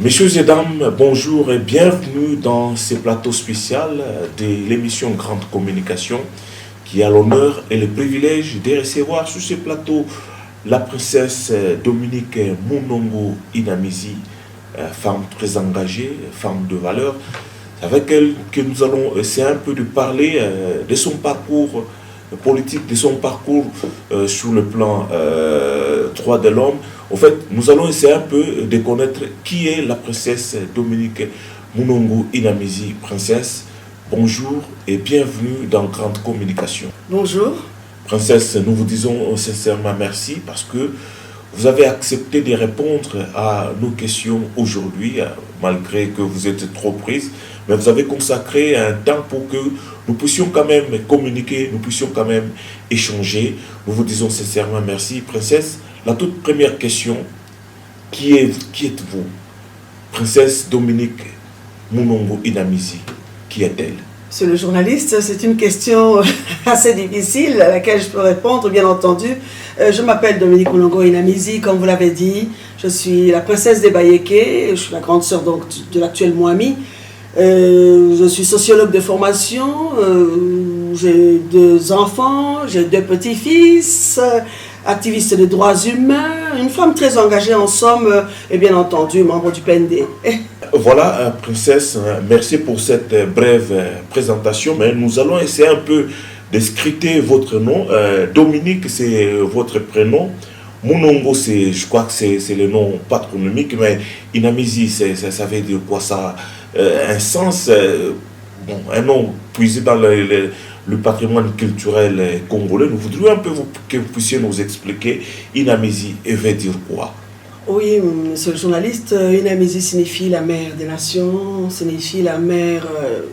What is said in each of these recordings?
Messieurs et dames, bonjour et bienvenue dans ce plateau spécial de l'émission Grande Communication qui a l'honneur et le privilège de recevoir sur ce plateau la princesse Dominique Munongo Inamizi, femme très engagée, femme de valeur, avec elle que nous allons essayer un peu de parler de son parcours politique, de son parcours sur le plan droit de l'homme. En fait, nous allons essayer un peu de connaître qui est la princesse Dominique Munongo Inamizi. Princesse, bonjour et bienvenue dans Grande Communication. Bonjour. Princesse, nous vous disons sincèrement merci parce que vous avez accepté de répondre à nos questions aujourd'hui, malgré que vous êtes trop prise, mais vous avez consacré un temps pour que nous puissions quand même communiquer, nous puissions quand même échanger. Nous vous disons sincèrement merci. Princesse, la toute première question, qui êtes-vous? Princesse Dominique Munongo Inamizi, qui est-elle? Monsieur le journaliste, c'est une question assez difficile à laquelle je peux répondre, bien entendu. Je m'appelle Dominique Munongo Inamizi, comme vous l'avez dit. Je suis la princesse des Bayéké, je suis la grande sœur donc de l'actuelle Moami. Je suis sociologue de formation, j'ai 2 enfants, j'ai 2 petits-fils, activiste des droits humains, une femme très engagée en somme et bien entendu membre du PND. Voilà, princesse, merci pour cette brève présentation, mais nous allons essayer un peu de scruter votre nom. Dominique, c'est votre prénom. Munongo, je crois que c'est le nom patronymique, mais Inamizi, ça veut dire quoi ça? Un sens, un nom puisé dans le patrimoine culturel congolais. Nous voudrions un peu que vous puissiez nous expliquer Inamizi veut dire quoi? Oui, monsieur le journaliste, Inamizi signifie la mère des nations, signifie la mère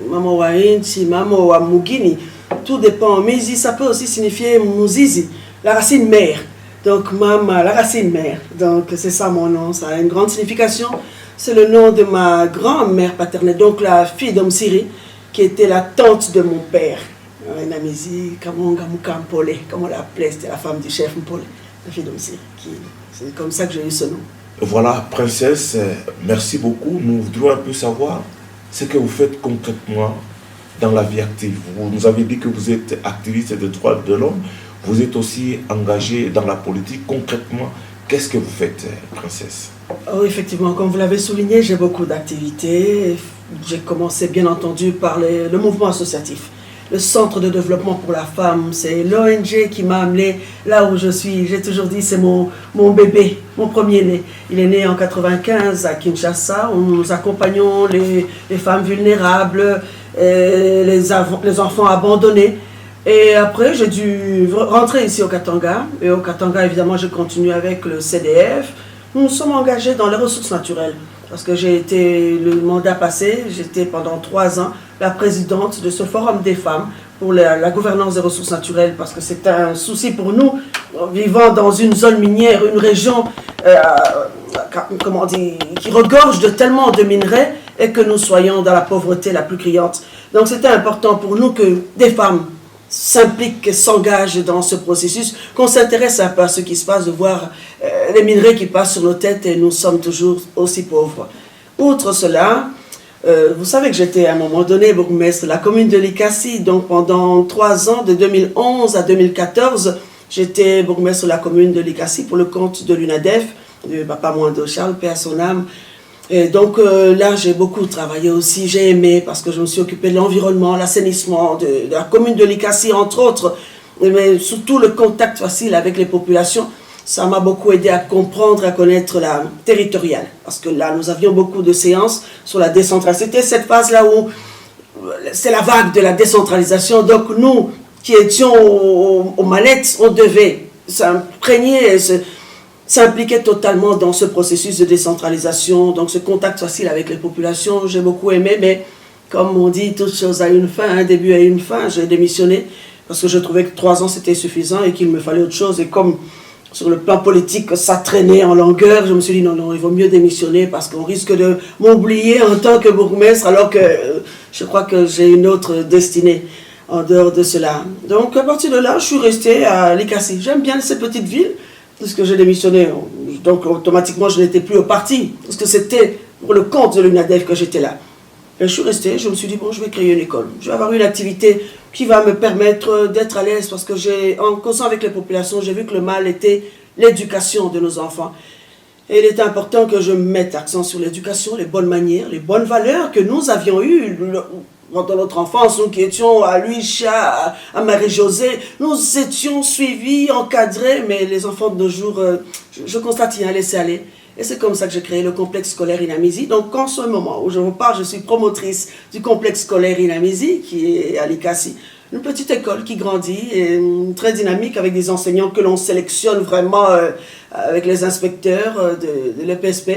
Maman wa Inchi, Maman wa Mugini. Tout dépend. Mizi, ça peut aussi signifier Muzizi, la racine mère. Donc, Mama, la racine mère. Donc, c'est ça mon nom. Ça a une grande signification. C'est le nom de ma grand-mère paternelle, donc la fille d'Omsiri, qui était la tante de mon père. Inamizi, Kamonga Mukampole, comme on l'appelait, c'était la femme du chef Mpole, la fille d'Omsiri. C'est comme ça que j'ai eu ce nom. Voilà, princesse, merci beaucoup. Nous voudrions un peu savoir ce que vous faites concrètement dans la vie active. Vous nous avez dit que vous êtes activiste des droits de l'homme. Vous êtes aussi engagée dans la politique. Concrètement, qu'est-ce que vous faites, princesse? Oh, effectivement, comme vous l'avez souligné, j'ai beaucoup d'activités. J'ai commencé, bien entendu, par le mouvement associatif. Le Centre de développement pour la femme, c'est l'ONG qui m'a amené là où je suis. J'ai toujours dit, c'est mon bébé, mon premier-né. Il est né en 95 à Kinshasa, où nous accompagnons les femmes vulnérables, les enfants abandonnés. Et après, j'ai dû rentrer ici au Katanga. Et au Katanga, évidemment, je continue avec le CDF. Nous sommes engagés dans les ressources naturelles. Parce que j'ai été, le mandat passé, j'étais pendant 3 ans la présidente de ce forum des femmes pour la gouvernance des ressources naturelles. Parce que c'est un souci pour nous, vivant dans une zone minière, une région qui regorge de tellement de minerais et que nous soyons dans la pauvreté la plus criante. Donc c'était important pour nous que des femmes s'impliquent, s'engagent dans ce processus, qu'on s'intéresse un peu à ce qui se passe, de voir les minerais qui passent sur nos têtes et nous sommes toujours aussi pauvres. Outre cela, vous savez que j'étais à un moment donné bourgmestre de la commune de Likasi, donc pendant 3 ans, de 2011 à 2014, j'étais bourgmestre de la commune de Likasi pour le compte de l'UNADEF, de Papa Mwando Charles, paix à son âme. Et donc là, j'ai beaucoup travaillé aussi, j'ai aimé parce que je me suis occupée de l'environnement, l'assainissement, de la commune de Likasi, entre autres, mais surtout le contact facile avec les populations. Ça m'a beaucoup aidé à comprendre, à connaître la territoriale. Parce que là, nous avions beaucoup de séances sur la décentralisation. C'était cette phase-là où c'est la vague de la décentralisation. Donc nous, qui étions aux manettes, on devait s'imprégner, s'impliquer totalement dans ce processus de décentralisation. Donc ce contact facile avec les populations, j'ai beaucoup aimé. Mais comme on dit, toute chose a une fin, un début a une fin. J'ai démissionné parce que je trouvais que 3 ans, c'était suffisant et qu'il me fallait autre chose. Et comme sur le plan politique, ça traînait en longueur. Je me suis dit non, il vaut mieux démissionner parce qu'on risque de m'oublier en tant que bourgmestre alors que je crois que j'ai une autre destinée en dehors de cela. Donc à partir de là, je suis restée à Likasi. J'aime bien ces petites villes parce que j'ai démissionné. Donc automatiquement, je n'étais plus au parti parce que c'était pour le compte de l'UNADEF que j'étais là. Et je suis resté, je me suis dit, bon, je vais créer une école. Je vais avoir une activité qui va me permettre d'être à l'aise parce que en causant avec les populations, j'ai vu que le mal était l'éducation de nos enfants. Et il est important que je mette l'accent sur l'éducation, les bonnes manières, les bonnes valeurs que nous avions eues dans notre enfance. Nous qui étions à Luisha, à Marie-Josée, nous étions suivis, encadrés, mais les enfants de nos jours, je constate qu'il y a un laisser-aller. Et c'est comme ça que j'ai créé le complexe scolaire Inamizi. Donc, en ce moment où je vous parle, je suis promotrice du complexe scolaire Inamizi, qui est à Likasi. Une petite école qui grandit, et très dynamique, avec des enseignants que l'on sélectionne vraiment avec les inspecteurs de l'EPSP.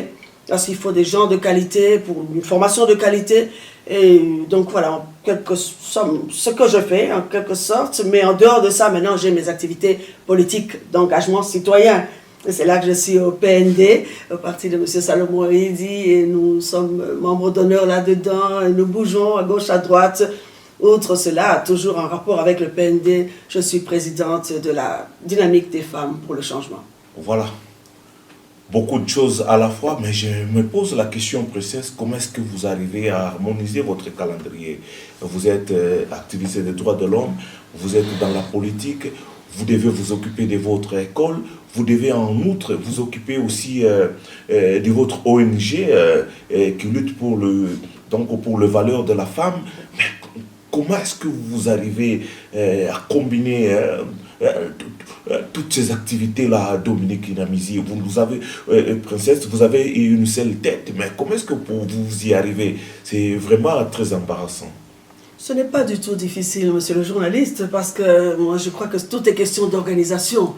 Parce qu'il faut des gens de qualité, pour une formation de qualité. Et donc voilà, ce que je fais, en quelque sorte. Mais en dehors de ça, maintenant, j'ai mes activités politiques d'engagement citoyen. C'est là que je suis au PND, au parti de M. Salomon Oidi, et nous sommes membres d'honneur là-dedans, et nous bougeons à gauche, à droite. Outre cela, toujours en rapport avec le PND, je suis présidente de la dynamique des femmes pour le changement. Voilà, beaucoup de choses à la fois, mais je me pose la question précise, comment est-ce que vous arrivez à harmoniser votre calendrier? Vous êtes activiste des droits de l'homme, vous êtes dans la politique, vous devez vous occuper de votre école, vous devez en outre vous occuper aussi de votre ONG qui lutte pour les valeurs de la femme. Mais comment est-ce que vous arrivez à combiner toutes ces activités-là, Dominique Inamizi? Vous avez, princesse, vous avez une seule tête, mais comment est-ce que vous y arrivez? C'est vraiment très embarrassant. Ce n'est pas du tout difficile, monsieur le journaliste, parce que moi je crois que tout est question d'organisation.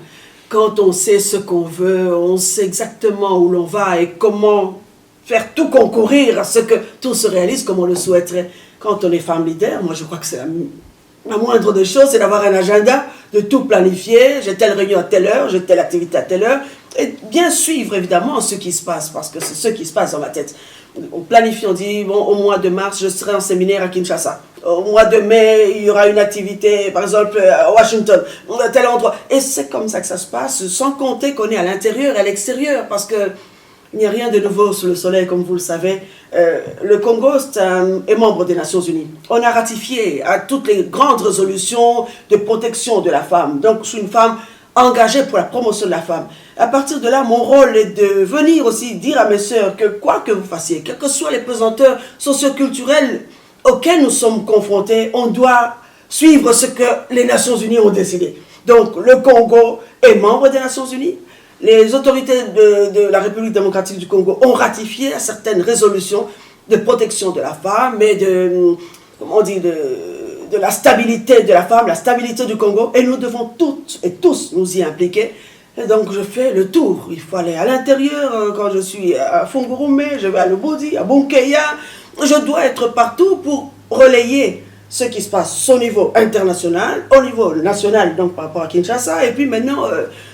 Quand on sait ce qu'on veut, on sait exactement où l'on va et comment faire tout concourir à ce que tout se réalise comme on le souhaiterait. Quand on est femme leader, moi je crois que c'est la moindre des choses, c'est d'avoir un agenda, de tout planifier, j'ai telle réunion à telle heure, j'ai telle activité à telle heure, et bien suivre évidemment ce qui se passe, parce que c'est ce qui se passe dans ma tête. On planifie, on dit, bon, au mois de mars, je serai en séminaire à Kinshasa. Au mois de mai, il y aura une activité, par exemple, à Washington, à tel endroit. Et c'est comme ça que ça se passe, sans compter qu'on est à l'intérieur et à l'extérieur, parce que il n'y a rien de nouveau sous le soleil, comme vous le savez. Le Congo est membre des Nations Unies. On a ratifié à toutes les grandes résolutions de protection de la femme. Donc, je suis une femme engagée pour la promotion de la femme. À partir de là, mon rôle est de venir aussi dire à mes sœurs que quoi que vous fassiez, quels que soient les pesanteurs socioculturels auxquels nous sommes confrontés, on doit suivre ce que les Nations Unies ont décidé. Donc, le Congo est membre des Nations Unies. Les autorités de la République démocratique du Congo ont ratifié certaines résolutions de protection de la femme et de la stabilité de la femme, la stabilité du Congo. Et nous devons toutes et tous nous y impliquer. Et donc je fais le tour. Il faut aller à l'intérieur. Quand je suis à Fungurume, je vais à Lubudi, à Bunkeya. Je dois être partout pour relayer ce qui se passe au niveau international, au niveau national, donc par rapport à Kinshasa, et puis maintenant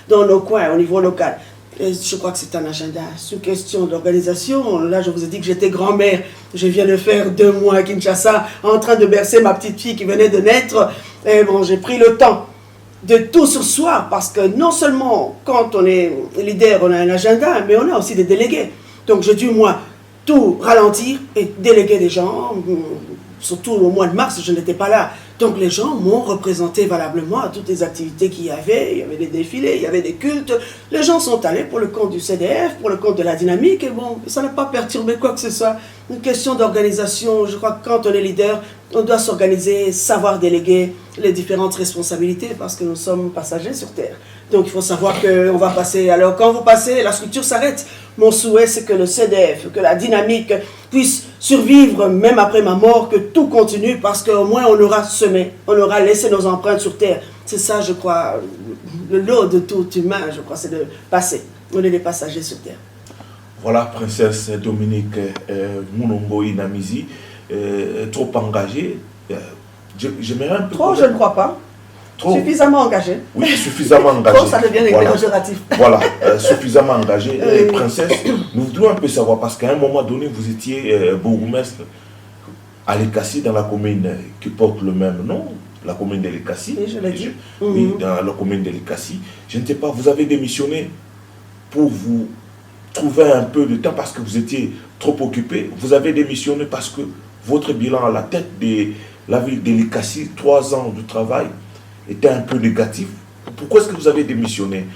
dans nos coins, au niveau local. Et je crois que c'est un agenda. C'est une question d'organisation. Là, je vous ai dit que j'étais grand-mère. Je viens de faire 2 mois à Kinshasa, en train de bercer ma petite fille qui venait de naître. Et bon, j'ai pris le temps de tout sur soi, parce que non seulement quand on est leader, on a un agenda, mais on a aussi des délégués. Donc j'ai dû, moi, tout ralentir et déléguer des gens. Surtout au mois de mars, je n'étais pas là. Donc les gens m'ont représenté valablement à toutes les activités qu'il y avait. Il y avait des défilés, il y avait des cultes. Les gens sont allés pour le compte du CDF, pour le compte de la dynamique. Et bon, ça n'a pas perturbé quoi que ce soit. Une question d'organisation. Je crois que quand on est leader, on doit s'organiser, savoir déléguer les différentes responsabilités, parce que nous sommes passagers sur Terre. Donc il faut savoir qu'on va passer. Alors quand vous passez, la structure s'arrête. Mon souhait, c'est que le CDF, que la dynamique puisse survivre même après ma mort, que tout continue, parce qu'au moins on aura semé, on aura laissé nos empreintes sur Terre. C'est ça, je crois, le lot de tout humain, je crois, c'est de passer. On est des passagers sur Terre. Voilà, princesse Dominique Mulongo Inamizi, trop engagée. J'aimerais un peu... Trop, je ne crois pas. Trop. Suffisamment engagé. Oui, suffisamment engagé. Trop, ça devient péjoratif. Voilà, suffisamment engagé. Princesse, nous voulons un peu savoir, parce qu'à un moment donné, vous étiez bourgmestre à Likasi, dans la commune qui porte le même nom, la commune de Likasi. Oui, je l'ai dit. Oui, dans la commune de Likasi. Je ne sais pas, vous avez démissionné pour vous trouvé un peu de temps parce que vous étiez trop occupé. Vous avez démissionné parce que votre bilan à la tête de la ville de Likassi, 3 ans de travail, était un peu négatif. Pourquoi est-ce que vous avez démissionné,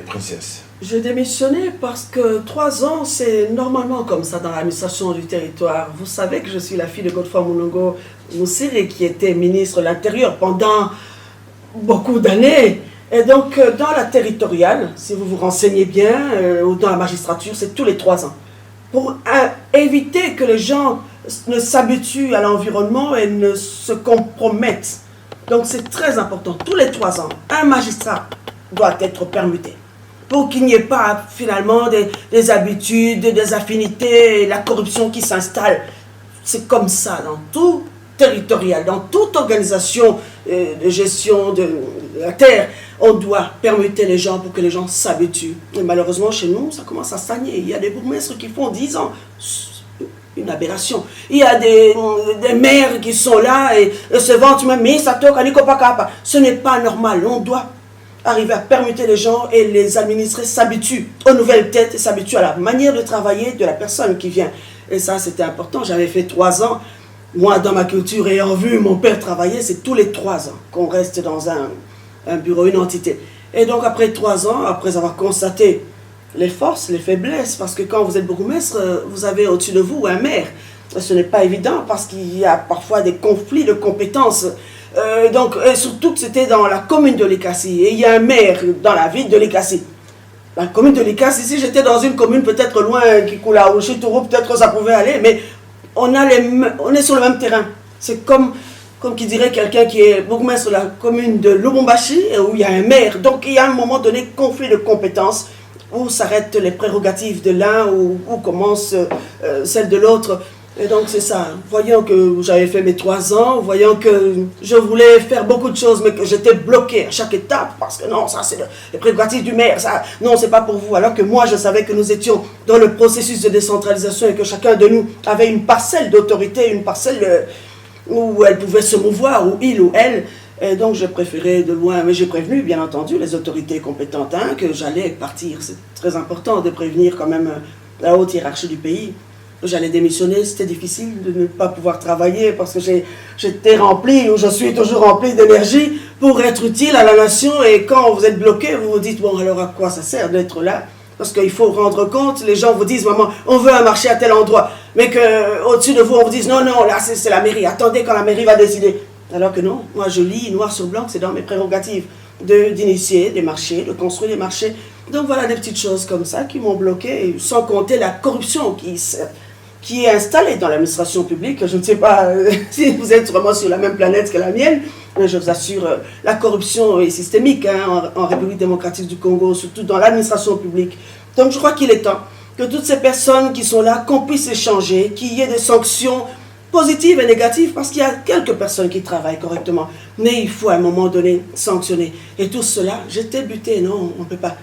princesse? J'ai démissionné parce que 3 ans, c'est normalement comme ça dans l'administration du territoire. Vous savez que je suis la fille de Godefroid Mounongo Moussiri, qui était ministre de l'Intérieur pendant beaucoup d'années. Et donc, dans la territoriale, si vous vous renseignez bien, ou dans la magistrature, c'est tous les 3 ans. Pour éviter que les gens ne s'habituent à l'environnement et ne se compromettent. Donc, c'est très important. Tous les 3 ans, un magistrat doit être permuté. Pour qu'il n'y ait pas finalement des habitudes, des affinités, la corruption qui s'installe. C'est comme ça dans tout territorial, dans toute organisation de gestion de la terre. On doit permuter les gens pour que les gens s'habituent. Et malheureusement, chez nous, ça commence à stagner. Il y a des bourgmestres qui font 10 ans. Une aberration. Il y a des maires qui sont là et se vantent même, mais ça toque à Nikopakapa. Ce n'est pas normal. On doit arriver à permuter les gens et les administrés s'habituent aux nouvelles têtes et s'habituent à la manière de travailler de la personne qui vient. Et ça, c'était important. J'avais fait 3 ans. Moi, dans ma culture, ayant vu mon père travailler, c'est tous les 3 ans qu'on reste dans un bureau, une entité. Et donc, après 3 ans, après avoir constaté les forces, les faiblesses, parce que quand vous êtes bourgmestre, vous avez au-dessus de vous un maire. Ce n'est pas évident parce qu'il y a parfois des conflits de compétences. Et surtout que c'était dans la commune de Likassi. Et il y a un maire dans la ville de Likassi. La commune de Likassi, si j'étais dans une commune peut-être loin, Kikoula ou Chitouro, peut-être que ça pouvait aller, mais on est sur le même terrain. C'est comme qui dirait quelqu'un qui est bourgmestre de la commune de Lubumbashi, où il y a un maire. Donc il y a à un moment donné conflit de compétences, où s'arrêtent les prérogatives de l'un, où commencent celles de l'autre. Et donc c'est ça, voyant que j'avais fait mes 3 ans, voyant que je voulais faire beaucoup de choses, mais que j'étais bloqué à chaque étape, parce que non, ça c'est les prérogatives du maire, ça, non, c'est pas pour vous. Alors que moi, je savais que nous étions dans le processus de décentralisation et que chacun de nous avait une parcelle d'autorité, une parcelle où elle pouvait se mouvoir, où il ou elle. Et donc j'ai préféré de loin, mais j'ai prévenu bien entendu les autorités compétentes que j'allais partir. C'est très important de prévenir quand même la haute hiérarchie du pays. J'allais démissionner, c'était difficile de ne pas pouvoir travailler parce que j'étais rempli, ou je suis toujours rempli d'énergie pour être utile à la nation. Et quand vous êtes bloqué, vous vous dites, bon alors à quoi ça sert d'être là? Parce qu'il faut rendre compte, les gens vous disent, maman, on veut un marché à tel endroit. Mais qu'au-dessus de vous, on vous dise, non, non, là c'est la mairie, attendez quand la mairie va décider. Alors que non, moi je lis noir sur blanc, c'est dans mes prérogatives d'initier des marchés, de construire des marchés. Donc voilà des petites choses comme ça qui m'ont bloqué, sans compter la corruption qui est installée dans l'administration publique. Je ne sais pas si vous êtes vraiment sur la même planète que la mienne, mais je vous assure, la corruption est systémique en République démocratique du Congo, surtout dans l'administration publique. Donc je crois qu'il est temps que toutes ces personnes qui sont là, qu'on puisse échanger, qu'il y ait des sanctions positives et négatives, parce qu'il y a quelques personnes qui travaillent correctement, mais il faut à un moment donné sanctionner. Et tout cela, j'étais buté, non, on ne peut pas.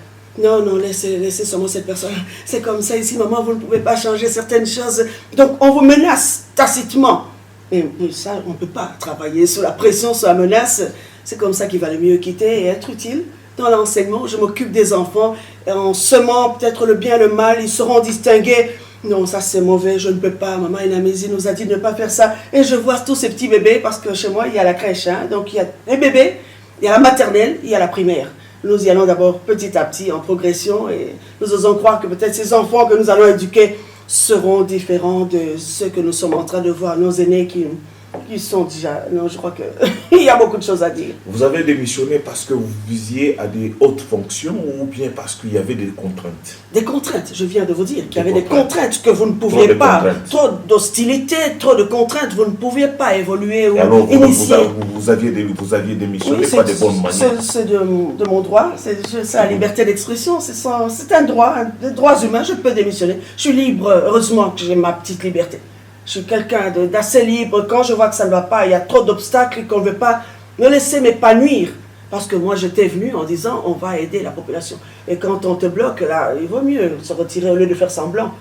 Non, non, laissez seulement cette personne. C'est comme ça ici, maman, vous ne pouvez pas changer certaines choses. Donc on vous menace tacitement. Mais ça, on ne peut pas travailler sous la pression, sous la menace. C'est comme ça qu'il va le mieux quitter et être utile dans l'enseignement. Je m'occupe des enfants, et en semant peut-être le bien et le mal, ils seront distingués. Non, ça c'est mauvais, je ne peux pas. Maman Inamézi nous a dit de ne pas faire ça. Et je vois tous ces petits bébés, parce que chez moi, il y a la crèche. Donc il y a les bébés, il y a la maternelle, il y a la primaire. Nous y allons d'abord petit à petit en progression et nous osons croire que peut-être ces enfants que nous allons éduquer seront différents de ceux que nous sommes en train de voir, nos aînés qui sont déjà... Non, je crois qu'il y a beaucoup de choses à dire. Vous avez démissionné parce que vous visiez à des hautes fonctions ou bien parce qu'il y avait des contraintes? Des contraintes, je viens de vous dire qu'il y avait des contraintes que vous ne pouviez pas. Trop d'hostilité, trop de contraintes, vous ne pouviez pas évoluer ou alors, initier. Vous aviez démissionné, oui, pas de bonne manière. C'est de mon droit, c'est la liberté d'expression, c'est un droit, des droits humains, je peux démissionner. Je suis libre, heureusement que j'ai ma petite liberté. Je suis quelqu'un d'assez libre. Quand je vois que ça ne va pas, il y a trop d'obstacles, qu'on ne veut pas me laisser m'épanouir. Parce que moi, j'étais venu en disant, on va aider la population. Et quand on te bloque, là, il vaut mieux se retirer au lieu de faire semblant.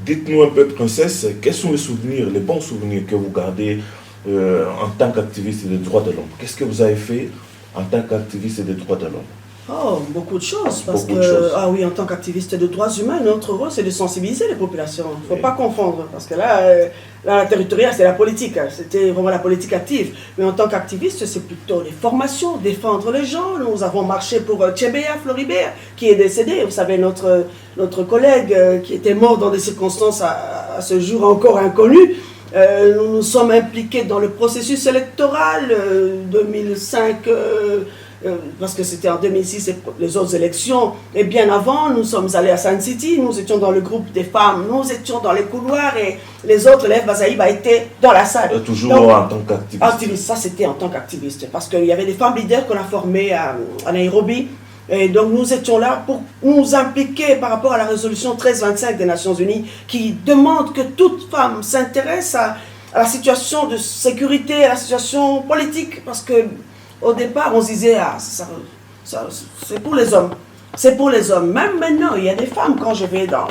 Dites-nous un peu, princesse, quels sont les souvenirs, les bons souvenirs que vous gardez en tant qu'activiste des droits de l'homme? Qu'est-ce que vous avez fait en tant qu'activiste des droits de l'homme? Oh, beaucoup de choses, parce Beaucoup que, de choses. ah oui, en tant qu'activiste de droits humains, notre rôle, c'est de sensibiliser les populations. Il ne faut Oui. pas confondre, parce que là, la territoriale, c'est la politique, hein. C'était vraiment la politique active. Mais en tant qu'activiste, c'est plutôt les formations, défendre les gens. Nous avons marché pour Tchébéa Floribert, qui est décédé. Vous savez, notre collègue qui était mort dans des circonstances à ce jour encore inconnues. Nous nous sommes impliqués dans le processus électoral 2005, parce que c'était en 2006 les autres élections, et bien avant, nous sommes allés à Sun City, nous étions dans le groupe des femmes, nous étions dans les couloirs, et les autres élèves, Bazaïba étaient dans la salle. Toujours Donc, en tant qu'activiste. ça c'était en tant qu'activiste, parce qu'il y avait des femmes leaders qu'on a formées à Nairobi, et donc nous étions là pour nous impliquer par rapport à la résolution 1325 des Nations Unies, qui demande que toute femme s'intéresse à la situation de sécurité, à la situation politique, parce que au départ, on se disait, ah, c'est pour les hommes. C'est pour les hommes. Même maintenant, il y a des femmes, quand je vais dans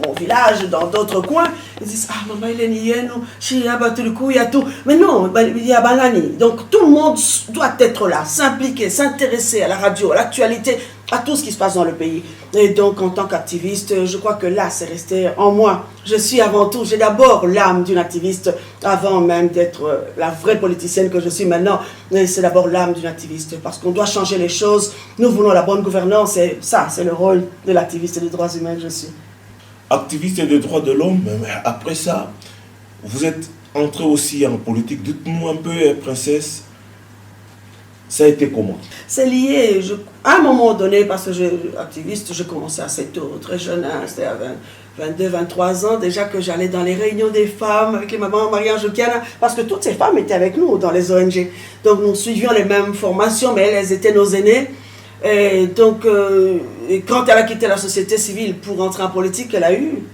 mon village, dans d'autres coins, ils disent, ah, maman, il est nié, nous, il y a battu le coup, il y a tout. Mais non, il y a banani. Donc, tout le monde doit être là, s'impliquer, s'intéresser à la radio, à l'actualité, à tout ce qui se passe dans le pays. Et donc, en tant qu'activiste, je crois que là, c'est resté en moi. Je suis avant tout, j'ai d'abord l'âme d'une activiste, avant même d'être la vraie politicienne que je suis maintenant. C'est d'abord l'âme d'une activiste, parce qu'on doit changer les choses. Nous voulons la bonne gouvernance, et ça, c'est le rôle de l'activiste des droits humains que je suis. Activiste des droits de l'homme, mais après ça, vous êtes entrée aussi en politique. Dites-nous un peu, princesse, ça a été comment? C'est lié, à un moment donné, parce que activiste, je commençais assez tôt, très jeune, hein, c'était à 22, 23 ans, déjà que j'allais dans les réunions des femmes avec les mamans Maria Jokiana, parce que toutes ces femmes étaient avec nous dans les ONG. Donc nous suivions les mêmes formations, mais elles étaient nos aînées. Et donc, quand elle a quitté la société civile pour entrer en politique,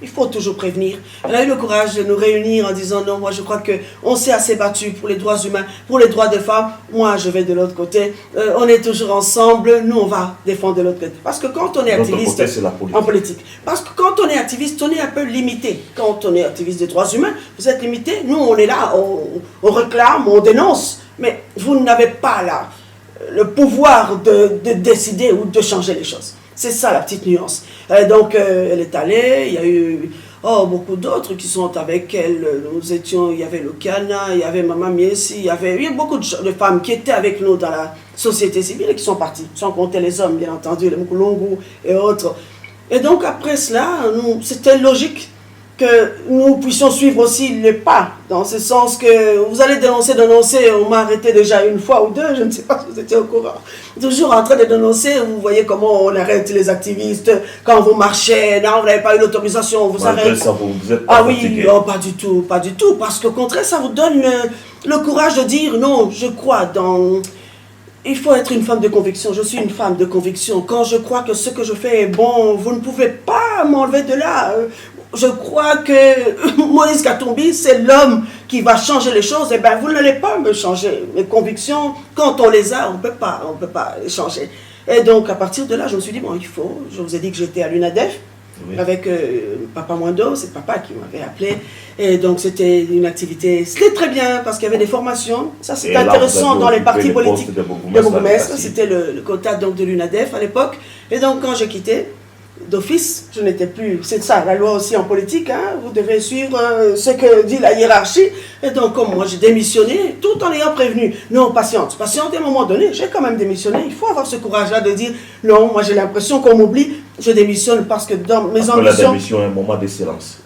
il faut toujours prévenir, elle a eu le courage de nous réunir en disant non, moi je crois qu'on s'est assez battu pour les droits humains, pour les droits des femmes, moi je vais de l'autre côté, on est toujours ensemble, nous on va défendre de l'autre côté. Parce que quand on est activiste en politique, parce que quand on est activiste, on est un peu limité. Quand on est activiste des droits humains, vous êtes limité, nous on est là, on réclame, on dénonce, mais vous n'avez pas là le pouvoir de décider ou de changer les choses. C'est ça la petite nuance. Donc elle est allée, il y a eu beaucoup d'autres qui sont avec elle. Nous étions, il y avait Luciana, il y avait Maman Miesi, il y avait beaucoup de femmes qui étaient avec nous dans la société civile et qui sont parties, sans compter les hommes, bien entendu, les Mkulungu et autres. Et donc après cela, c'était logique que nous puissions suivre aussi les pas, dans ce sens que vous allez dénoncer, on m'a arrêté déjà une fois ou deux, je ne sais pas si vous étiez au courant. Toujours en train de dénoncer, vous voyez comment on arrête les activistes, quand vous marchez, non, vous n'avez pas eu l'autorisation, on vous arrête. Ça, vous êtes pas fatigué. Pas du tout, parce qu'au contraire, ça vous donne le courage de dire, non, je crois dans... Il faut être une femme de conviction. Je suis une femme de conviction. Quand je crois que ce que je fais est bon, vous ne pouvez pas m'enlever de là. Je crois que Moïse Katumbi, c'est l'homme qui va changer les choses. Eh bien, vous n'allez pas me changer. Mes convictions, quand on les a, on ne peut pas les changer. Et donc, à partir de là, je me suis dit, bon, il faut. Je vous ai dit que j'étais à l'UNADEF. Oui. Avec Papa Mwando, c'est papa qui m'avait appelé. Et donc c'était une activité, c'était très bien parce qu'il y avait des formations. Ça c'était intéressant dans les partis politiques de Bourgmestre. C'était le quota donc, de l'UNADEF à l'époque. Et donc quand j'ai quitté, d'office, je n'étais plus... C'est ça, la loi aussi en politique, hein, vous devez suivre ce que dit la hiérarchie. Et donc comme moi j'ai démissionné, tout en ayant prévenu, non, patiente, à un moment donné, j'ai quand même démissionné. Il faut avoir ce courage-là de dire, non, moi j'ai l'impression qu'on m'oublie, je démissionne parce que dans mes ambitions... la démission est un moment de silence.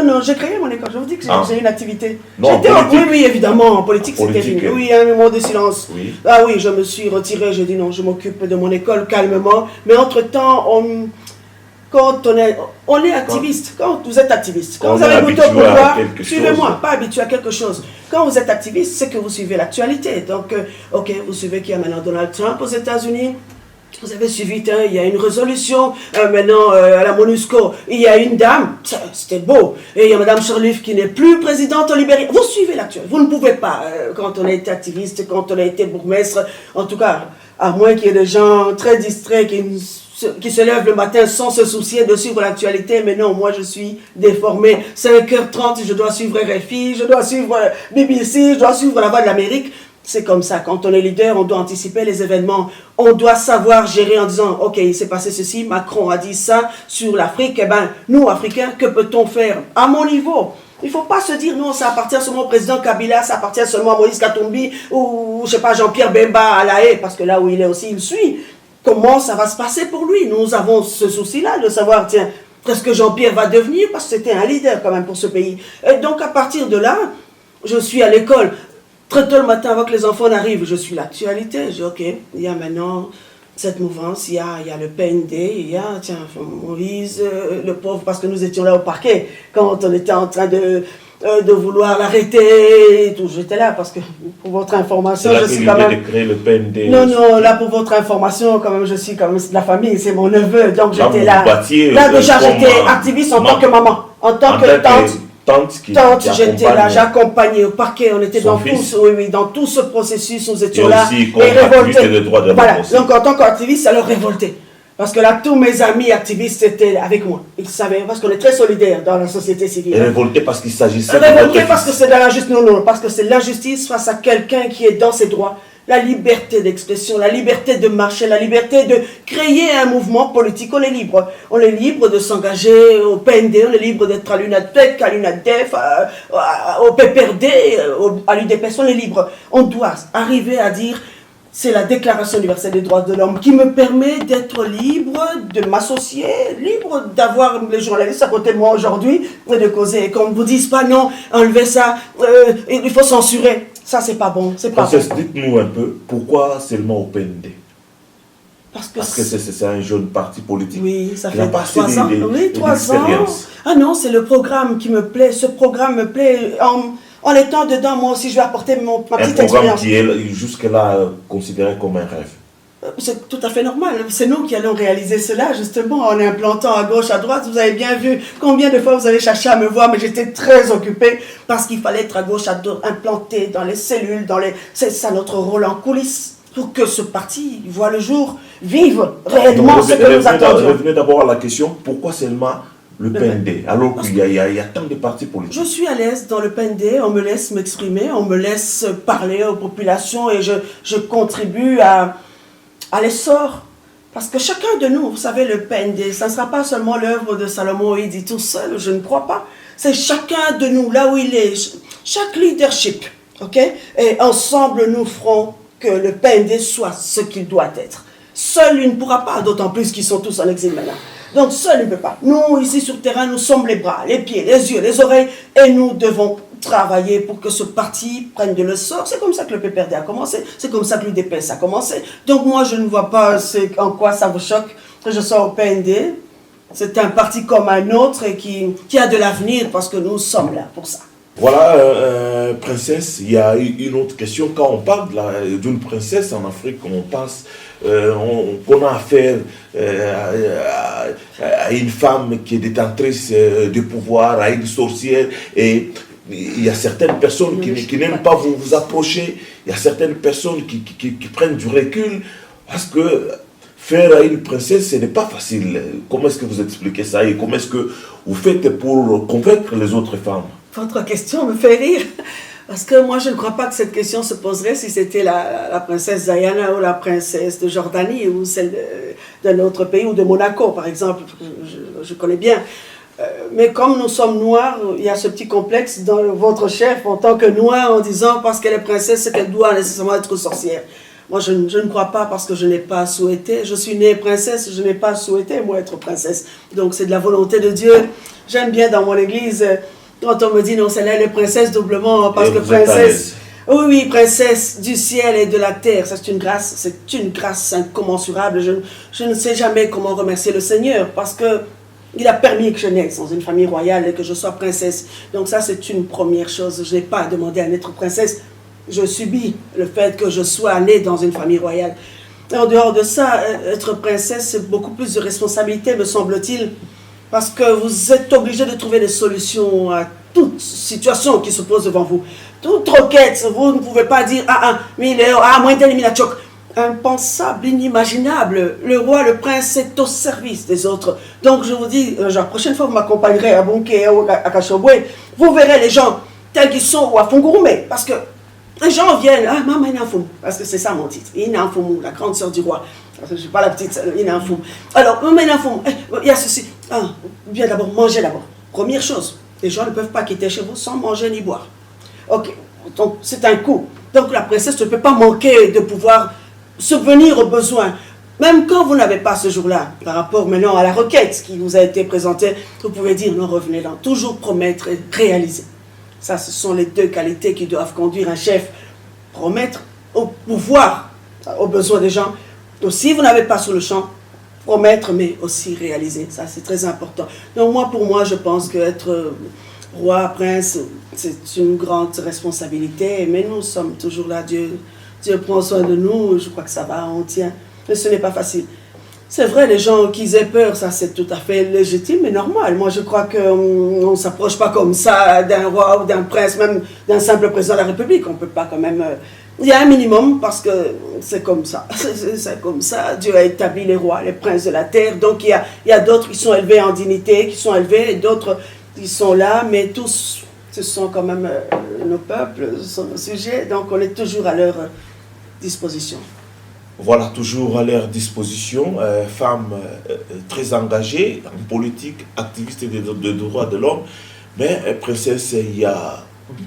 Non, j'ai créé mon école, je vous dis que j'ai une activité. Oui, évidemment, en politique c'était fini. Oui, un moment de silence. Oui. Ah oui, je me suis retiré, j'ai dit non, je m'occupe de mon école calmement. Mais entre-temps, quand on est activiste, quand vous êtes activiste, quand vous avez goûté au pouvoir, suivez-moi, pas habitué à quelque chose. Quand vous êtes activiste, c'est que vous suivez l'actualité. Donc, ok, vous suivez qu'il y a maintenant Donald Trump aux États-Unis. Vous avez suivi, il y a une résolution, maintenant à la MONUSCO, il y a une dame, c'était beau, et il y a Mme Sirleaf qui n'est plus présidente au Libéria. Vous suivez l'actualité, vous ne pouvez pas, quand on a été activiste, quand on a été bourgmestre, en tout cas, à moins qu'il y ait des gens très distraits qui se lèvent le matin sans se soucier de suivre l'actualité, mais non, moi je suis déformé, 5h30, je dois suivre RFI, je dois suivre BBC, je dois suivre La Voix de l'Amérique. C'est comme ça, quand on est leader, on doit anticiper les événements, on doit savoir gérer en disant, ok, il s'est passé ceci, Macron a dit ça sur l'Afrique, eh bien, nous, Africains, que peut-on faire à mon niveau? Il ne faut pas se dire, non, ça appartient seulement au président Kabila, ça appartient seulement à Moïse Katumbi, ou, je ne sais pas, Jean-Pierre Bemba à La Haye, parce que là où il est aussi, il suit. Comment ça va se passer pour lui? Nous avons ce souci-là de savoir, tiens, qu'est-ce que Jean-Pierre va devenir, parce que c'était un leader quand même pour ce pays. Et donc, à partir de là, je suis à l'école. Très tôt le matin, avant que les enfants n'arrivent, je suis l'actualité. Je dis, ok, il y a maintenant cette mouvance, il y a le PND, il y a, tiens, Moïse, le pauvre, parce que nous étions là au parquet, quand on était en train de vouloir l'arrêter et tout. J'étais là, parce que, pour votre information, je suis quand même... de créer le PND. Non, là, pour votre information, quand même, je suis quand même de la famille, c'est mon neveu, donc j'étais là. Là, déjà, j'étais activiste en tant que maman, en tant que tante. J'étais là, j'accompagnais au parquet, on était dans tout ce processus, nous étions là et révoltés. Voilà, donc en tant qu'activiste, ça leur révoltait. Parce que là, tous mes amis activistes étaient avec moi. Ils savaient, parce qu'on est très solidaires dans la société civile. Et révoltés parce qu'il s'agissait de révoltés parce que c'est de l'injustice. Non, parce que c'est l'injustice face à quelqu'un qui est dans ses droits. La liberté d'expression, la liberté de marcher, la liberté de créer un mouvement politique. On est libre. On est libre de s'engager au PND, on est libre d'être à l'UNADEF, à l'UNADEF, au PPRD, à l'UDPS, on est libre. On doit arriver à dire, c'est la Déclaration universelle des droits de l'homme qui me permet d'être libre, de m'associer, libre d'avoir les journalistes à côté de moi aujourd'hui et de causer. Et qu'on ne vous dise pas, non, enlevez ça, il faut censurer. Ça, c'est pas bon. C'est pas bon. Dites-nous un peu, pourquoi seulement au PND? Parce que c'est un jeune parti politique. Oui, ça fait 3 ans. Oui, 3 ans. Ah non, c'est le programme qui me plaît. Ce programme me plaît. En étant dedans, moi aussi, je vais apporter ma petite expérience. Un programme qui est jusque-là considéré comme un rêve. C'est tout à fait normal. C'est nous qui allons réaliser cela, justement, en implantant à gauche, à droite. Vous avez bien vu combien de fois vous avez cherché à me voir, mais j'étais très occupée parce qu'il fallait être à gauche, à droite, implanté dans les cellules, c'est ça notre rôle en coulisses, pour que ce parti voit le jour, vive réellement ce que nous attendions. Revenez d'abord à la question, pourquoi seulement le PND, alors qu'il y a tant de partis politiques? Je suis à l'aise dans le PND, on me laisse m'exprimer, on me laisse parler aux populations et je contribue à l'essor. Parce que chacun de nous, vous savez, le PND, ça ne sera pas seulement l'œuvre de Salomon Oïdi tout seul, je ne crois pas. C'est chacun de nous, là où il est, chaque leadership, ok? Et ensemble, nous ferons que le PND soit ce qu'il doit être. Seul, il ne pourra pas, d'autant plus qu'ils sont tous en exil maintenant. Donc seul, il ne peut pas. Nous, ici sur le terrain, nous sommes les bras, les pieds, les yeux, les oreilles, et nous devons travailler pour que ce parti prenne de l'essor. C'est comme ça que le PPRD a commencé, c'est comme ça que l'UDPS a commencé. Donc moi, je ne vois pas en quoi ça vous choque que je sois au PND. C'est un parti comme un autre et qui a de l'avenir parce que nous sommes là pour ça. Voilà, princesse, il y a une autre question. Quand on parle d'une princesse en Afrique, on pense qu'on a affaire à une femme qui est détentrice de pouvoir, à une sorcière, et il y a certaines personnes qui n'aiment pas vous approcher, il y a certaines personnes qui prennent du recul, parce que faire à une princesse, ce n'est pas facile. Comment est-ce que vous expliquez ça et comment est-ce que vous faites pour convaincre les autres femmes? Votre question me fait rire, parce que moi je ne crois pas que cette question se poserait si c'était la princesse Diana ou la princesse de Jordanie ou celle d'un autre pays ou de Monaco par exemple, je connais bien. Mais comme nous sommes noirs, il y a ce petit complexe dans votre chef en tant que noir en disant parce qu'elle est princesse, c'est qu'elle doit nécessairement être sorcière. Moi je ne crois pas parce que je n'ai pas souhaité, je suis née princesse, je n'ai pas souhaité moi être princesse. Donc c'est de la volonté de Dieu. J'aime bien dans mon église... Quand on me dit non, celle-là elle est princesse doublement, parce que princesse, oui, princesse du ciel et de la terre, ça c'est une grâce incommensurable. Je ne sais jamais comment remercier le Seigneur, parce que il a permis que je naisse dans une famille royale et que je sois princesse. Donc ça c'est une première chose, je n'ai pas demandé à être princesse, je subis le fait que je sois née dans une famille royale. Et en dehors de ça, être princesse c'est beaucoup plus de responsabilité me semble-t-il. Parce que vous êtes obligé de trouver des solutions à toute situation qui se pose devant vous. Toute requête, vous ne pouvez pas dire « mais il est moins d'élimination ». Impensable, inimaginable. Le roi, le prince, est au service des autres. Donc je vous dis, la prochaine fois vous m'accompagnerez à Bonké ou à Kachobwe, vous verrez les gens tels qu'ils sont ou à Fungurume. Parce que Les gens viennent, ah, maman, il y a un fou, parce que c'est ça mon titre. Il y a un fou, la grande sœur du roi. Parce que je ne suis pas la petite, il y a un fou. Alors, maman, il y a un fou, il y a ceci. Ah, bien d'abord, manger d'abord. Première chose, les gens ne peuvent pas quitter chez vous sans manger ni boire. Ok, donc c'est un coup. Donc la princesse ne peut pas manquer de pouvoir subvenir aux besoins. Même quand vous n'avez pas ce jour-là, par rapport maintenant à la requête qui vous a été présentée, vous pouvez dire non, revenez là. Toujours promettre et réaliser. Ça, ce sont les deux qualités qui doivent conduire un chef. Promettre au pouvoir, aux besoins des gens. Aussi, vous n'avez pas sur le champ, promettre, mais aussi réaliser. Ça, c'est très important. Donc moi, pour moi, je pense qu'être roi, prince, c'est une grande responsabilité. Mais nous sommes toujours là. Dieu prend soin de nous. Je crois que ça va, on tient. Mais ce n'est pas facile. C'est vrai, les gens qui aient peur, ça c'est tout à fait légitime et normal. Moi, je crois qu'on ne s'approche pas comme ça d'un roi ou d'un prince, même d'un simple président de la République. On ne peut pas quand même... Il y a un minimum parce que c'est comme ça. C'est comme ça. Dieu a établi les rois, les princes de la terre. Donc, il y a d'autres qui sont élevés en dignité, qui sont élevés, et d'autres qui sont là. Mais tous, ce sont quand même nos peuples, ce sont nos sujets. Donc, on est toujours à leur disposition. Voilà, toujours à leur disposition, femme très engagée en politique, activiste des droits de l'homme. Mais, princesse,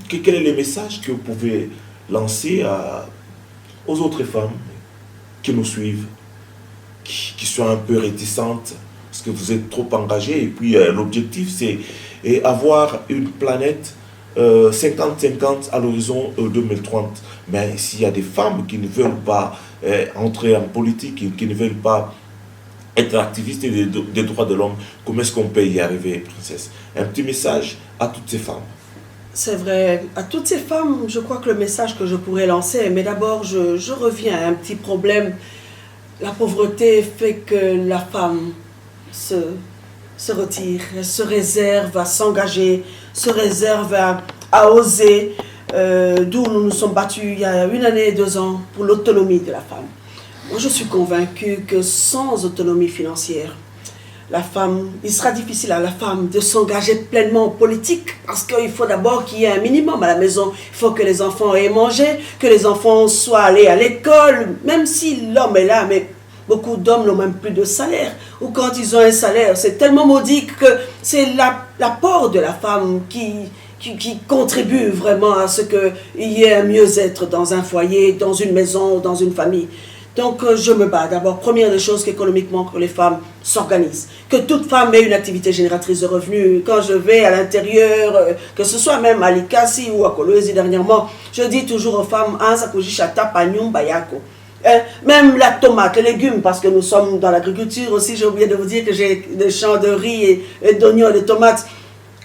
quel est le message que vous pouvez lancer aux autres femmes qui nous suivent, qui sont un peu réticentes, parce que vous êtes trop engagées, et puis l'objectif, c'est avoir une planète 50-50 à l'horizon 2030. Mais s'il y a des femmes qui ne veulent pas entrer en politique, qui ne veulent pas être activistes des droits de l'homme, comment est-ce qu'on peut y arriver, princesse? Un petit message à toutes ces femmes. C'est vrai, à toutes ces femmes, je crois que le message que je pourrais lancer, mais d'abord je reviens à un petit problème. La pauvreté fait que la femme se retire, elle se réserve à s'engager, se réserve à oser, d'où nous nous sommes battus il y a 1 année et 2 ans pour l'autonomie de la femme. Moi, je suis convaincue que sans autonomie financière, la femme, il sera difficile à la femme de s'engager pleinement en politique parce qu'il faut d'abord qu'il y ait un minimum à la maison. Il faut que les enfants aient mangé, que les enfants soient allés à l'école, même si l'homme est là, mais beaucoup d'hommes n'ont même plus de salaire. Ou quand ils ont un salaire, c'est tellement maudit que c'est l'apport de la femme qui contribue vraiment à ce qu'il y ait un mieux-être dans un foyer, dans une maison, dans une famille. Donc je me bats d'abord, première des choses, qu'économiquement que les femmes s'organisent, que toute femme ait une activité génératrice de revenus. Quand je vais à l'intérieur, que ce soit même à Likasi ou à Kolwezi dernièrement, je dis toujours aux femmes, même la tomate, les légumes, parce que nous sommes dans l'agriculture aussi, j'ai oublié de vous dire que j'ai des champs de riz et d'oignons et de tomates.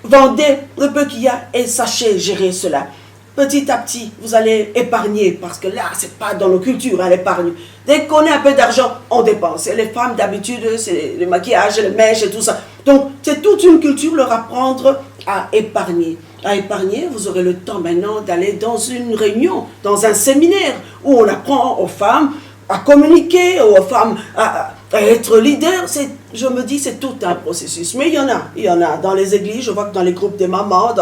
Vendez le peu qu'il y a et sachez gérer cela. Petit à petit, vous allez épargner, parce que là, c'est pas dans nos cultures, hein, l'épargne. Dès qu'on a un peu d'argent, on dépense. Et les femmes, d'habitude, c'est le maquillage, les mèches et tout ça. Donc, c'est toute une culture, leur apprendre à épargner. À épargner, vous aurez le temps maintenant d'aller dans une réunion, dans un séminaire, où on apprend aux femmes à communiquer, aux femmes à être leader. Je me dis, c'est tout un processus. Mais il y en a dans les églises, je vois que dans les groupes des mamans,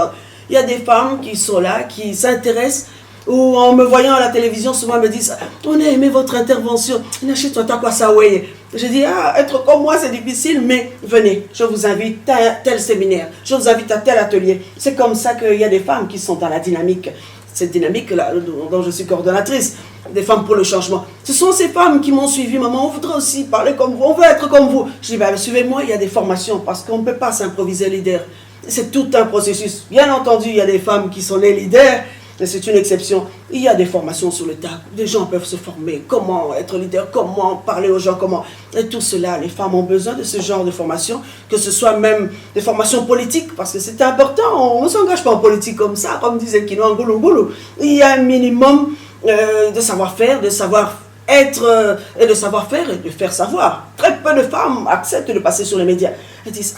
il y a des femmes qui sont là, qui s'intéressent, ou en me voyant à la télévision, souvent me disent « On a aimé votre intervention, n'achète-toi quoi ça, ouais. » Je dis « Être comme moi, c'est difficile, mais venez, je vous invite à tel séminaire, je vous invite à tel atelier. » C'est comme ça qu'il y a des femmes qui sont dans la dynamique, cette dynamique-là, dont je suis coordonnatrice, des femmes pour le changement. Ce sont ces femmes qui m'ont suivi, maman, on voudrait aussi parler comme vous, on veut être comme vous. Je dis « Suivez-moi, il y a des formations, parce qu'on ne peut pas s'improviser leader. » C'est tout un processus. Bien entendu, il y a des femmes qui sont les leaders, mais c'est une exception. Il y a des formations sur le tas. Des gens peuvent se former. Comment être leader, comment parler aux gens, comment... Et tout cela, les femmes ont besoin de ce genre de formation, que ce soit même des formations politiques, parce que c'est important. On ne s'engage pas en politique comme ça, comme disait Kino Ngulu. Il y a un minimum de savoir-faire, de savoir-être, et de savoir-faire et de faire savoir. Très peu de femmes acceptent de passer sur les médias. Elles disent...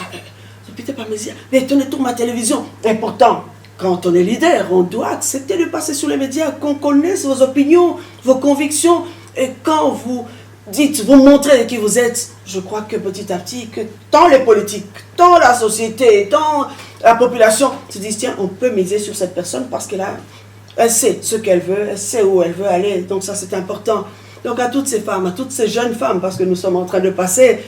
mais tenez tout ma télévision. Et pourtant, quand on est leader, on doit accepter de passer sur les médias, qu'on connaisse vos opinions, vos convictions. Et quand vous dites, vous montrez qui vous êtes, je crois que petit à petit, que tant les politiques, tant la société, tant la population se disent, tiens, on peut miser sur cette personne parce qu'elle a Elle sait ce qu'elle veut, elle sait où elle veut aller. Donc ça, c'est important. Donc à toutes ces femmes, à toutes ces jeunes femmes, parce que nous sommes en train de passer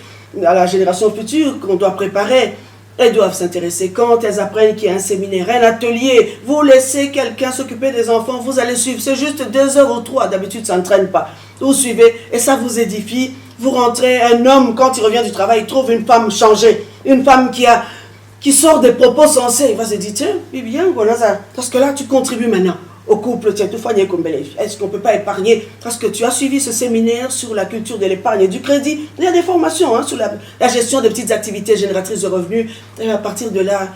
à la génération future qu'on doit préparer, elles doivent s'intéresser. Quand elles apprennent qu'il y a un séminaire, un atelier, vous laissez quelqu'un s'occuper des enfants, vous allez suivre. C'est juste 2 heures ou 3, d'habitude ça ne traîne pas. Vous suivez et ça vous édifie. Vous rentrez, un homme, quand il revient du travail, il trouve une femme changée, une femme qui sort des propos sensés. Il va se dire, tiens, bien, voilà ça. Parce que là, tu contribues maintenant au couple. Tiens, est-ce qu'on ne peut pas épargner? Parce que tu as suivi ce séminaire sur la culture de l'épargne et du crédit. Il y a des formations sur la gestion des petites activités génératrices de revenus. Et à partir de là,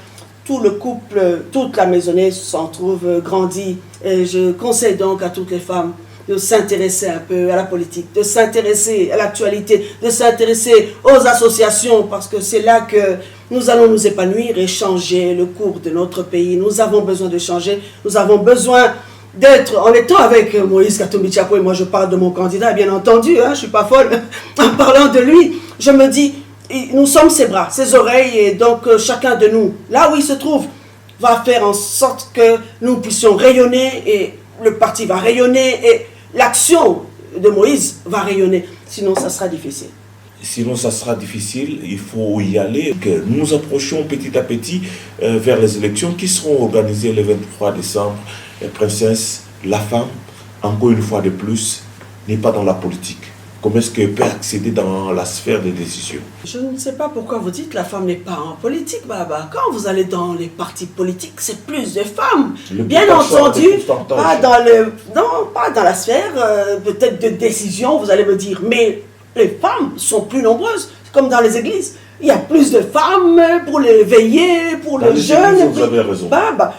tout le couple, toute la maisonnée s'en trouve grandi. Et je conseille donc à toutes les femmes de s'intéresser un peu à la politique, de s'intéresser à l'actualité, de s'intéresser aux associations, parce que c'est là que nous allons nous épanouir et changer le cours de notre pays. Nous avons besoin de changer, nous avons besoin d'être, en étant avec Moïse Katumbi Tshako, et moi je parle de mon candidat, bien entendu, je ne suis pas folle, en parlant de lui, je me dis, nous sommes ses bras, ses oreilles, et donc chacun de nous, là où il se trouve, va faire en sorte que nous puissions rayonner, et le parti va rayonner, et l'action de Moïse va rayonner, sinon ça sera difficile. Sinon, ça sera difficile, il faut y aller. Que nous nous approchons petit à petit vers les élections qui seront organisées le 23 décembre. La princesse, la femme, encore une fois de plus, n'est pas dans la politique. Comment est-ce qu'elle peut accéder dans la sphère des décisions? Je ne sais pas pourquoi vous dites que la femme n'est pas en politique, Baba. Quand vous allez dans les partis politiques, c'est plus de femmes. Bien entendu, pas dans la sphère peut-être de décision, vous allez me dire, mais les femmes sont plus nombreuses, comme dans les églises. Il y a plus de femmes pour les veiller, pour les jeunes. Vous avez raison.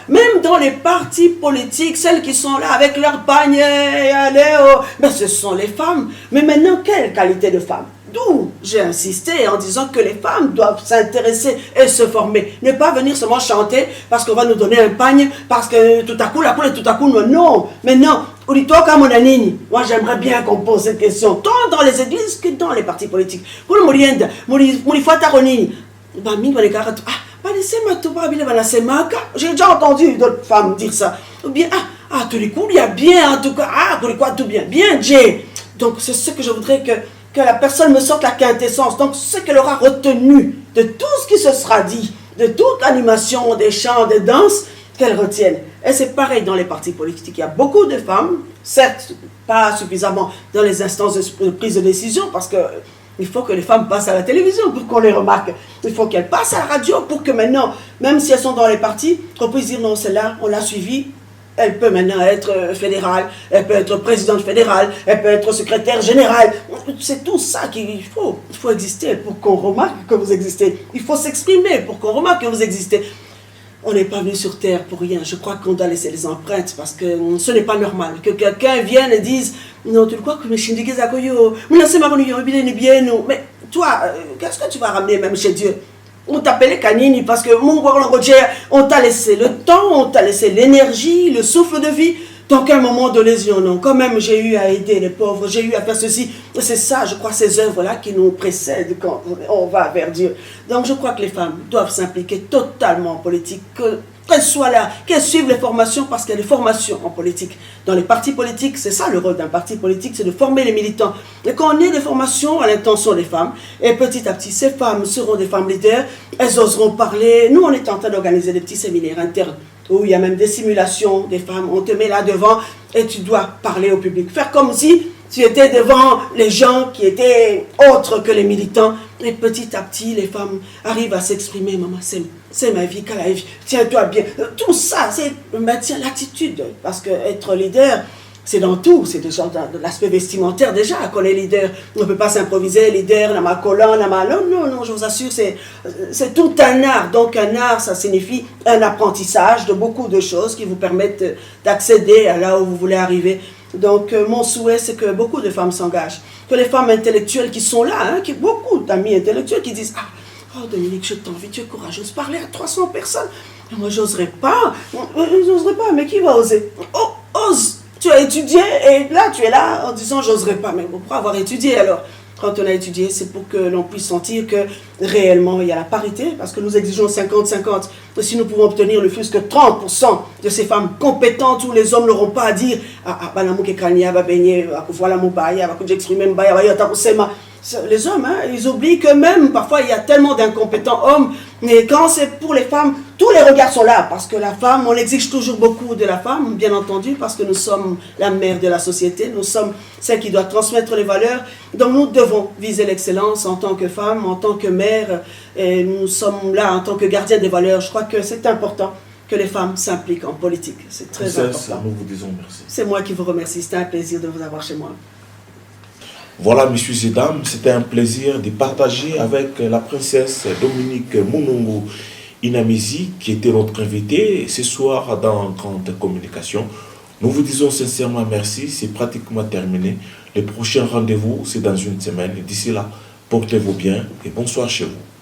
Même dans les partis politiques, celles qui sont là avec leur panier, mais ce sont les femmes. Mais maintenant, quelle qualité de femmes? D'où j'ai insisté en disant que les femmes doivent s'intéresser et se former. Ne pas venir seulement chanter parce qu'on va nous donner un pagne, parce que tout à coup, la poule et tout à coup, non. Mais non, moi j'aimerais bien qu'on pose cette question, tant dans les églises que dans les partis politiques. Pour le Morienda, j'ai déjà entendu d'autres femmes dire ça. Ou bien, tous les coups, il y a bien, en tout cas, tout bien, bien, Jay. Donc c'est ce que je voudrais que la personne me sorte la quintessence. Donc ce qu'elle aura retenu de tout ce qui se sera dit, de toute l'animation, des chants, des danses, qu'elle retienne. Et c'est pareil dans les partis politiques. Il y a beaucoup de femmes, certes pas suffisamment dans les instances de prise de décision, parce que il faut que les femmes passent à la télévision pour qu'on les remarque. Il faut qu'elles passent à la radio pour que maintenant, même si elles sont dans les partis, qu'on puisse dire non, celle-là, on l'a suivie. Elle peut maintenant être fédérale, elle peut être présidente fédérale, elle peut être secrétaire générale. C'est tout ça qu'il faut. Il faut exister pour qu'on remarque que vous existez. Il faut s'exprimer pour qu'on remarque que vous existez. On n'est pas venu sur Terre pour rien. Je crois qu'on doit laisser les empreintes parce que ce n'est pas normal que quelqu'un vienne et dise non, tu crois que mais toi, qu'est-ce que tu vas ramener même chez Dieu? On t'appelait Kanini parce que on t'a laissé le temps, on t'a laissé l'énergie, le souffle de vie. Donc à un moment de lésion, non, quand même j'ai eu à aider les pauvres, j'ai eu à faire ceci. C'est ça, je crois, ces œuvres-là qui nous précèdent quand on va vers Dieu. Donc je crois que les femmes doivent s'impliquer totalement en politique, qu'elles soient là, qu'elles suivent les formations, parce qu'il y a des formations en politique. Dans les partis politiques, c'est ça le rôle d'un parti politique, c'est de former les militants. Et qu'on ait des formations à l'intention des femmes, et petit à petit, ces femmes seront des femmes leaders, elles oseront parler. Nous, on est en train d'organiser des petits séminaires internes, où il y a même des simulations des femmes. On te met là devant et tu dois parler au public. Faire comme si tu étais devant les gens qui étaient autres que les militants. Et petit à petit, les femmes arrivent à s'exprimer. Maman, c'est ma vie, tiens-toi bien. Tout ça, c'est le maintien, l'attitude. Parce qu'être leader, c'est dans tout. C'est déjà dans l'aspect vestimentaire déjà qu'on est leader. On ne peut pas s'improviser leader, dans ma colonne, non, je vous assure, c'est tout un art. Donc un art, ça signifie un apprentissage de beaucoup de choses qui vous permettent d'accéder à là où vous voulez arriver. Donc mon souhait, c'est que beaucoup de femmes s'engagent. Que les femmes intellectuelles qui sont là, beaucoup d'amis intellectuels qui disent « Oh Dominique, je t'envie, tu es courageuse, parler à 300 personnes. Moi, j'oserais pas, mais qui va oser? Ose. Tu as étudié et là tu es là en disant j'oserais pas, mais pourquoi avoir étudié alors? quand on a étudié, c'est pour que l'on puisse sentir que réellement il y a la parité, parce que nous exigeons 50-50. Si nous pouvons obtenir le plus que 30% de ces femmes compétentes où les hommes n'auront pas à dire les hommes, hein, ils oublient que même parfois il y a tellement d'incompétents hommes, mais quand c'est pour les femmes, tous les regards sont là, parce que la femme, on exige toujours beaucoup de la femme, bien entendu, parce que nous sommes la mère de la société, nous sommes celle qui doit transmettre les valeurs, donc nous devons viser l'excellence en tant que femme, en tant que mère, et nous sommes là en tant que gardiens des valeurs. Je crois que c'est important que les femmes s'impliquent en politique, c'est très important. Nous vous disons merci. C'est moi qui vous remercie, c'était un plaisir de vous avoir chez moi. Voilà, messieurs et dames, c'était un plaisir de partager avec la princesse Dominique Munungu Inamizi, qui était notre invitée ce soir dans Grande Communication. Nous vous disons sincèrement merci, c'est pratiquement terminé. Le prochain rendez-vous, c'est dans une semaine. D'ici là, portez-vous bien et bonsoir chez vous.